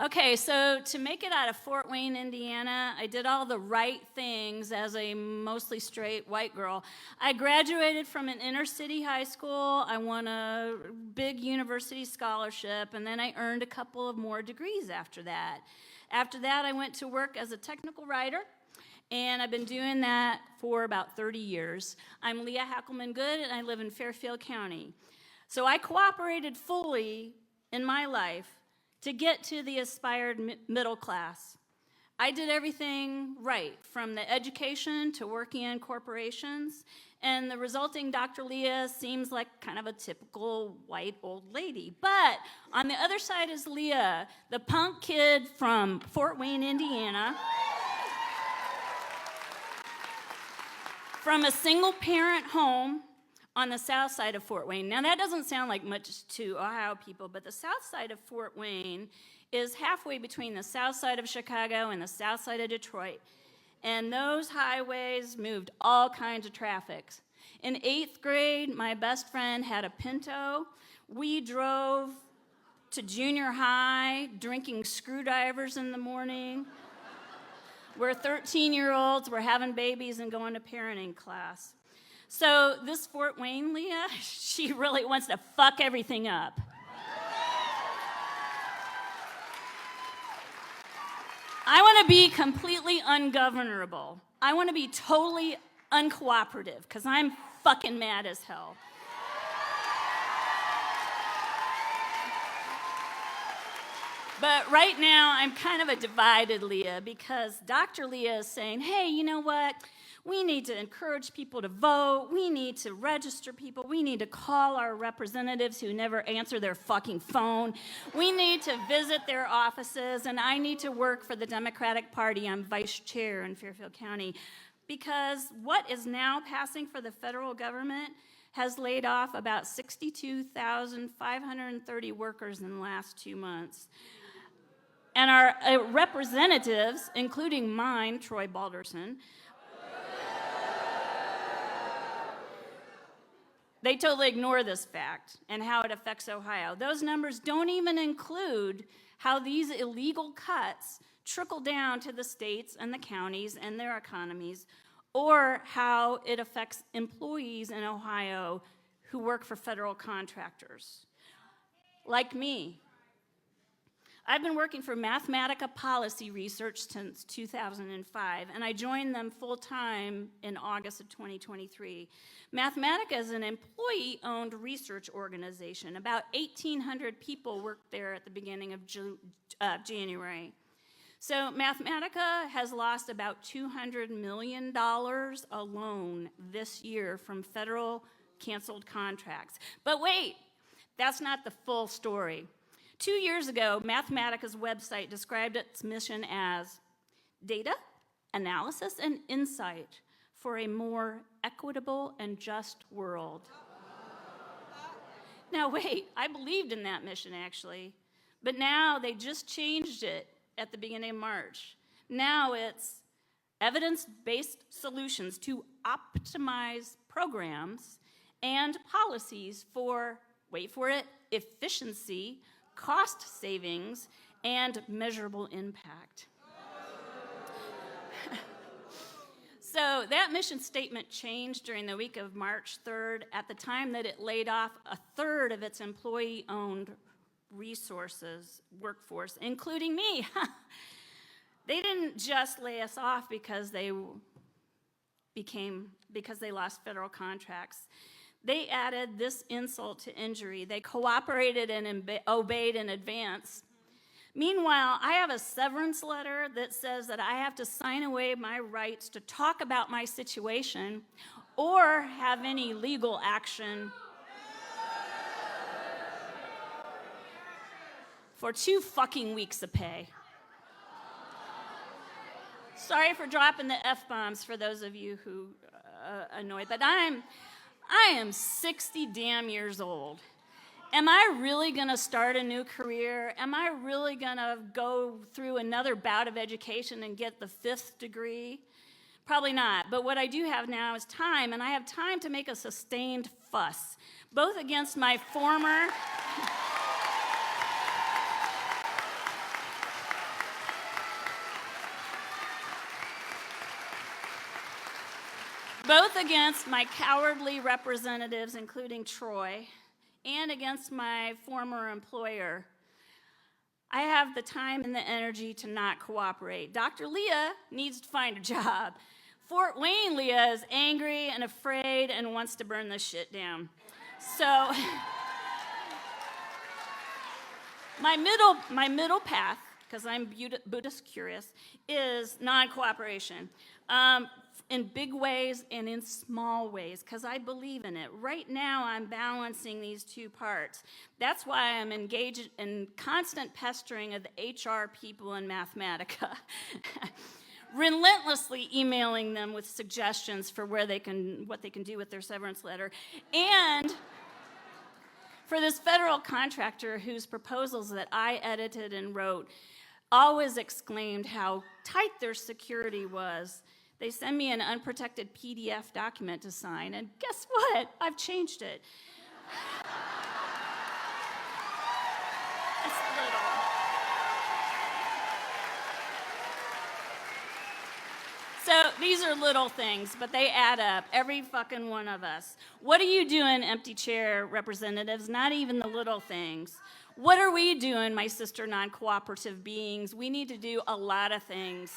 Okay, so to make it out of Fort Wayne, Indiana, I did all the right things as a mostly straight white girl. I graduated from an inner city high school. I won a big university scholarship, and then I earned a couple of more degrees after that. After that, I went to work as a technical writer, and I've been doing that for about 30 years. I'm Leah Hackleman Good, and I live in Fairfield County. So I cooperated fully in my life to get to the aspired middle class. I did everything right, from the education to working in corporations, and the resulting Dr. Leah seems like kind of a typical white old lady. But on the other side is Leah, the punk kid from Fort Wayne, Indiana, from a single-parent home on the south side of Fort Wayne. Now, that doesn't sound like much to Ohio people, but the south side of Fort Wayne is halfway between the south side of Chicago and the south side of Detroit. And those highways moved all kinds of traffic. In 8th grade, my best friend had a Pinto. We drove to junior high, drinking screwdrivers in the morning. Where 13-year-olds were having babies and going to parenting class. So this Fort Wayne Leah, she really wants to fuck everything up. I want to be completely ungovernable. I want to be totally uncooperative because I'm fucking mad as hell. But right now, I'm kind of a divided Leah because Dr. Leah is saying, hey, you know what? We need to encourage people to vote. We need to register people. We need to call our representatives who never answer their fucking phone. We need to visit their offices, and I need to work for the Democratic Party. I'm vice chair in Fairfield County because what is now passing for the federal government has laid off about 62,530 workers in the last 2 months. And our representatives, including mine, Troy Balderson, they totally ignore this fact and how it affects Ohio. Those numbers don't even include how these illegal cuts trickle down to the states and the counties and their economies, or how it affects employees in Ohio who work for federal contractors, like me. I've been working for Mathematica Policy Research since 2005, and I joined them full-time in August of 2023. Mathematica is an employee-owned research organization. About 1,800 people worked there at the beginning of January. So Mathematica has lost about $200 million alone this year from federal canceled contracts. But wait, that's not the full story. 2 years ago, Mathematica's website described its mission as data, analysis, and insight for a more equitable and just world. Now wait, I believed in that mission actually, but now they just changed it at the beginning of March. Now it's evidence-based solutions to optimize programs and policies for, wait for it, efficiency, cost savings, and measurable impact. So that mission statement changed during the week of March 3rd at the time that it laid off a third of its employee-owned resources workforce, including me. They didn't just lay us off because they lost federal contracts. They added this insult to injury. They cooperated and obeyed in advance. Meanwhile, I have a severance letter that says that I have to sign away my rights to talk about my situation or have any legal action for 2 fucking weeks of pay. Sorry for dropping the F-bombs for those of you who annoyed, but I am 60 damn years old. Am I really going to start a new career? Am I really going to go through another bout of education and get the 5th degree? Probably not. But what I do have now is time, and I have time to make a sustained fuss, both against my former both against my cowardly representatives, including Troy, and against my former employer. I have the time and the energy to not cooperate. Dr. Leah needs to find a job. Fort Wayne Leah is angry and afraid and wants to burn this shit down. So my middle path, because I'm Buddhist curious, is non-cooperation. In big ways and in small ways, because I believe in it. Right now, I'm balancing these two parts. That's why I'm engaged in constant pestering of the HR people in Mathematica, relentlessly emailing them with suggestions for what they can do with their severance letter, and for this federal contractor whose proposals that I edited and wrote always exclaimed how tight their security was. They send me an unprotected PDF document to sign, and guess what? I've changed it. It's little. So these are little things, but they add up, every fucking one of us. What are you doing, empty chair representatives? Not even the little things. What are we doing, my sister non-cooperative beings? We need to do a lot of things.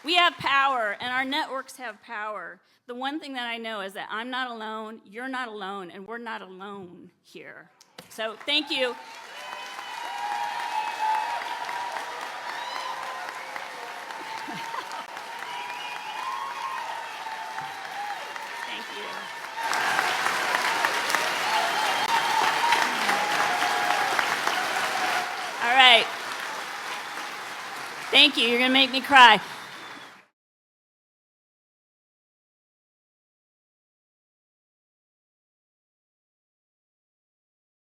We have power, and our networks have power. The one thing that I know is that I'm not alone, you're not alone, and we're not alone here. So thank you. Thank you. All right. Thank you. You're going to make me cry.